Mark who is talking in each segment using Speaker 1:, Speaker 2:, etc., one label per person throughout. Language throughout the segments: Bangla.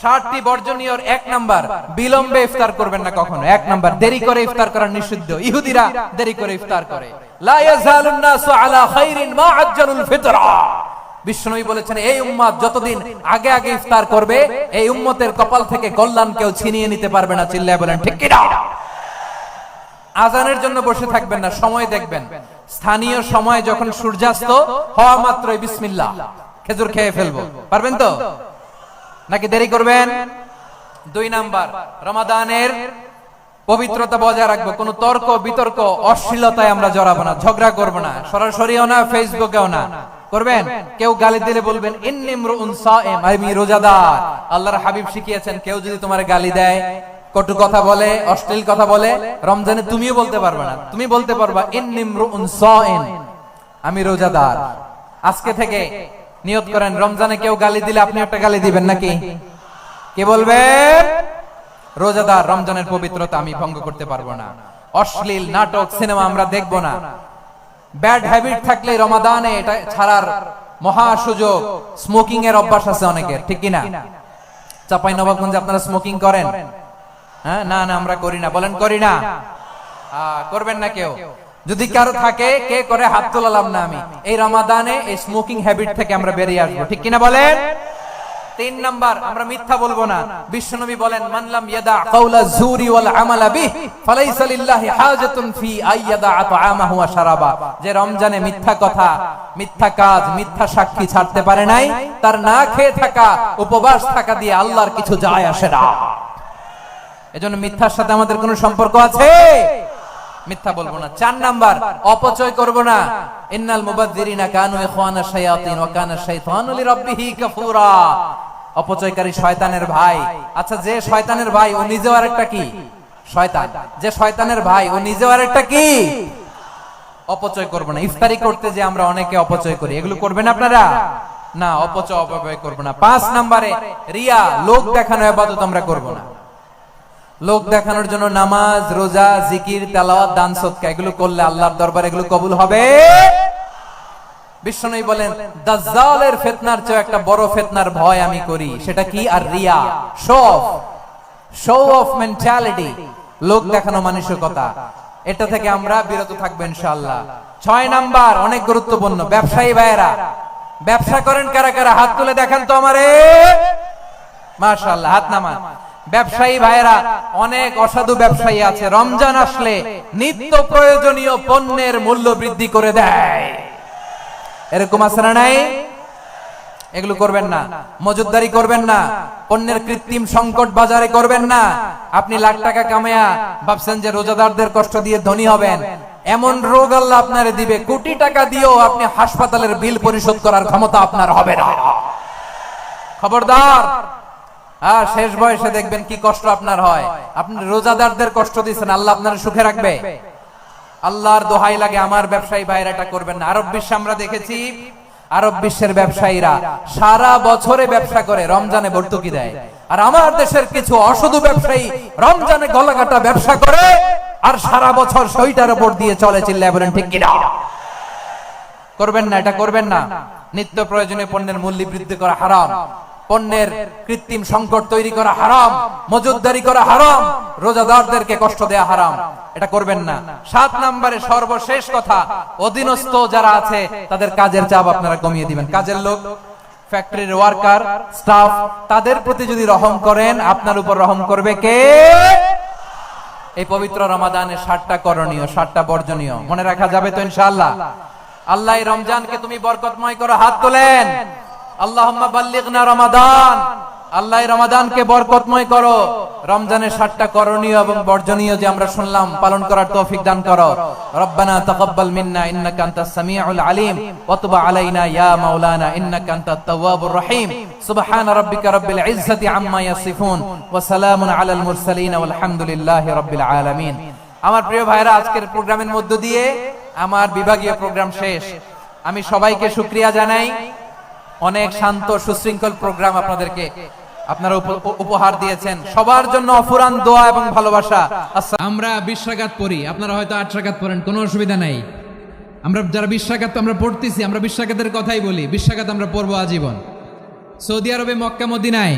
Speaker 1: 60টি বর্জনীয়র 1 নাম্বার, বিলম্বে ইফতার করবেন না কখনো। 1 নাম্বার, দেরি করে ইফতার করা নিষিদ্ধ। ইহুদিরা দেরি করে ইফতার করে। লা ইয়াজালুন নাসু আলা খাইরিন মা আজ্জালুল ফিতরা। বিশ্বনবী বলেছেন, এই উম্মত যতদিন আগে আগে ইফতার করবে, এই উম্মতের কপাল থেকে কল্যাণ কেউ ছিনিয়ে নিতে পারবে না। চিল্লায় বলেন ঠিক কি না? আজানের জন্য বসে থাকবেন না, সময় দেখবেন। স্থানীয় সময় যখন সূর্যাস্ত হওয়া মাত্রই বিসমিল্লাহ, খেজুর খেয়ে ফেলবো। পারবেন তো নাকি দেরি করবেন? 2 নাম্বার, রমাদানের পবিত্রতা বজায় রাখবো। কোনো তর্ক বিতর্ক অশ্লীলতায় আমরা জড়াবো না, ঝগড়া করবো না, সরাসরিও না, ফেসবুকেও না। করবেন? কেউ গালি দিলে বলবেন ইন্নী ইমরুউন সাইম, আমি রোজাদার। আল্লাহর হাবিব শিখিয়েছেন, কেউ যদি তোমার গালি দেয়, কটু কথা বলে, অশ্লীল কথা বলে, রমজানে তুমিও বলতে পারবে না। তুমি বলতে পারবা ইন্নী ইমরুউন সাইম, আমি রোজাদার। আজকে থেকে নিয়ত করেন, রমজানে কেউ গালি দিলে আপনি একটা গালি দিবেন নাকি? কে বলবেন? রোজাদার, রমজানের পবিত্রতা আমি ভঙ্গ করতে পারবো না। অশ্লীল নাটক সিনেমা আমরা দেখবো না। ব্যাড হ্যাবিট থাকলে রমাদানে এটা ছাড়ার মহা সুযোগ। স্মোকিং এর অভ্যাস আছে অনেকের, ঠিক কিনা? চাঁপাইনবাবগঞ্জে আপনারা স্মোকিং করেন? হ্যাঁ, না না আমরা করি না। বলেন করি না? করবেন না কেউ? যদি কারো থাকে, কে করে হাত তোলালাম না আমি। এই রমাদানে এই স্মোকিং হ্যাবিট থেকে আমরা বেরিয়ে আসবো, ঠিক কিনা বলেন? 3 নাম্বার, আমরা মিথ্যা বলবো না। বিশ্বনবী বলেন, মান লাম ইয়াদা কাওলা যুরি ওয়াল আমালা বিহি ফালাইসা লিল্লাহি হাজাতুন ফি আইয়াদা তাআমাহু ওয়া শারাবা। যে রমজানে মিথ্যা কথা, মিথ্যা কাজ, মিথ্যা সাক্ষী ছাড়তে পারে নাই, তার না খেয়ে থাকা, উপবাস থাকা দিয়ে আল্লাহর কিছু যায় আসে না। এজন্য মিথ্যার সাথে আমাদের কোনো সম্পর্ক আছে? মিথ্যা বলবো না। 4 নাম্বার, অপচয় করব না। ইন্নাল মুবাযযিরিনা কানু ইখওয়ানা শায়াতিন ওয়া কানা শাইতানু লিরাব্বিহি কাফুরা। অপচয়কারী শয়তানের ভাই। আচ্ছা, যে শয়তানের ভাই ও নিজেও আরেকটা কি? শয়তান। যে শয়তানের ভাই ও নিজেও আরেকটা কি? অপচয় করব না। ইফতারি করতে যে আমরা অনেকে অপচয় করি, এগুলো করবেন আপনারা? না, অপচয় অপব্যয় করব না। 5 নম্বরে, রিয়া, লোক দেখানো ইবাদত আমরা করব না। লোক দেখানোর জন্য নামাজ, রোজা, জিকির, তেলাওয়াত, দান, সদকা এগুলো করলে আল্লাহর দরবারে এগুলো কবুল হবে। বিশ্বনবী বলেন, দাজ্জালের ফিতনার চেয়ে একটা বড় ফিতনার ভয় আমি করি, সেটা কি? আর রিয়া, শো অফ মেন্টালিটি, লোক দেখানো মানসিকতা। এটা থেকে আমরা বিরত থাকবো ইনশাআল্লাহ। 6 নাম্বার, অনেক গুরুত্বপূর্ণ, ব্যবসায়ী ভাইয়েরা, ব্যবসা করেন কারা কারা? হাত তুলে দেখান তো আমারে। মাশাআল্লাহ, হাত নামান। ব্যবসায়ী ভাইয়েরা, অনেক অসাধু ব্যবসায়ী আছে, রমজান আসলে নিত্য প্রয়োজনীয় পণ্যের মূল্য বৃদ্ধি করে দেয়। এরকম আছে না নাই? এগুলো করবেন না। মজুদদারি করবেন না। পণ্যের কৃত্রিম সংকট বাজারে করবেন না। আপনি লাখ টাকা কামায়া ভাবছেন যে রোজাদারদের কষ্ট দিয়ে ধনী হবেন। এমন রোগ আল্লাহ আপনারে দিবে, কোটি টাকা দিয়েও আপনি হাসপাতালের বিল পরিশোধ করার ক্ষমতা আপনার হবে না। খবরদার। শেষ বয়সে দেখবেন কি কষ্ট আপনার হয়। আপনি রোজাদারদের কষ্ট দিচ্ছেন, আল্লাহ আপনার সুখে রাখবে? আল্লাহর দোহাই লাগে, আমার ব্যবসায়ী ভাইরা এটা করবেন না। আরব বিশ্বে আমরা দেখেছি, আরব বিশ্বের ব্যবসায়ীরা সারা বছরে ব্যবসা করে, রমজানে ভর্তুকি দেয়। আর আমার দেশের কিছু অসাধু ব্যবসায়ী রমজানে গলাকাটা ব্যবসা করে আর সারা বছর সইটার উপর দিয়ে চলে। চিল্লায় বলেন ঠিক কিনা? করবেন না, এটা করবেন না। নিত্য প্রয়োজনীয় পণ্যের মূল্য বৃদ্ধি করা হারাম, পণ্যের কৃত্রিম সংকট তৈরি করা হারাম, মজুদদারি করা হারাম, রোজাদারদেরকে কষ্ট দেয়া হারাম, এটা করবেন না। 7 নম্বরে সর্বশেষ কথা, অধীনস্থ যারা আছে তাদের কাজের চাপ আপনারা কমিয়ে দিবেন। কাজের লোক, ফ্যাক্টরির ওয়ার্কার, স্টাফ, তাদের প্রতি যদি রহম করেন, আপনার উপর রহম করবে কে? এই পবিত্র রমাদানে 7টা করণীয়, 7টা বর্জনীয় মনে রাখা যাবে তো ইনশাআল্লাহ? আল্লাহ এই রমজানকে তুমি বরকতময় করো। হাত তোলেন। আল্লাহুম্মা বাল্লিগনা রমাদান। আল্লাহ রমাদানকে বরকতময় করো। রমজানের 7টা করণীয় এবং বর্জনীয় যে আমরা শুনলাম, পালন করার তৌফিক দান করো। রব্বানা তাকাব্বাল মিন্না ইন্নাকা আনতাস সামিউল আলিম ওয়া তুব আলাইনা ইয়া মাওলানা ইন্নাকা আনতাত তাওয়াবুর রহিম। সুবহান রাব্বিকা রাব্বিল ইজ্জাতি আম্মা ইয়াসিফুন ওয়া সালামুন আলাল মুরসালিন ওয়াল হামদুলিল্লাহি রাব্বিল আলামিন। আমার প্রিয় ভাইরা, আজকের প্রোগ্রামের মধ্য দিয়ে আমার বিভাগীয় প্রোগ্রাম শেষ। আমি সবাইকে শুকরিয়া জানাই। অনেক শান্ত সুশৃঙ্খল প্রোগ্রাম আপনাদেরকে আপনারা উপহার দিয়েছেন। সবার জন্য অফুরান দোয়া এবং ভালোবাসা। আমরা 20 রাকাত পড়ি, আপনারা হয়তো 8 রাকাত পড়েন, কোনো অসুবিধা নাই। আমরা যারা 20 রাকাত আমরা পড়তেছি, আমরা 20 রাকাতের কথাই বলি। 20 রাকাত আমরা পড়বো আজীবন। সৌদি আরবে, মক্কা মদিনায়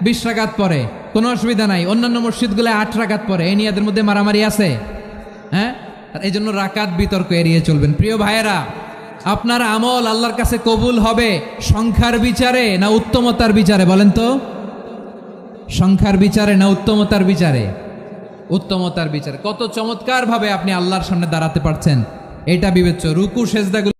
Speaker 1: 20 রাকাত পড়ে, কোনো অসুবিধা নাই। অন্যান্য মসজিদগুলো 8 রাকাত পড়ে, এই নিয়ে এদের মধ্যে মারামারি আছে? হ্যাঁ, এই জন্য রাকাত বিতর্ক এড়িয়ে চলবেন। প্রিয় ভাইয়েরা, আপনার আমল আল্লাহর কাছে কবুল হবে সংখ্যার বিচারে না উত্তমতার বিচারে? বলেন তো, সংখ্যার বিচারে না উত্তমতার বিচারে? উত্তমতার বিচারে। কত চমৎকার ভাবে আপনি আল্লাহর সামনে দাঁড়াতে পারছেন এটা বিবেচ্য। রুকু সেজদাগুলো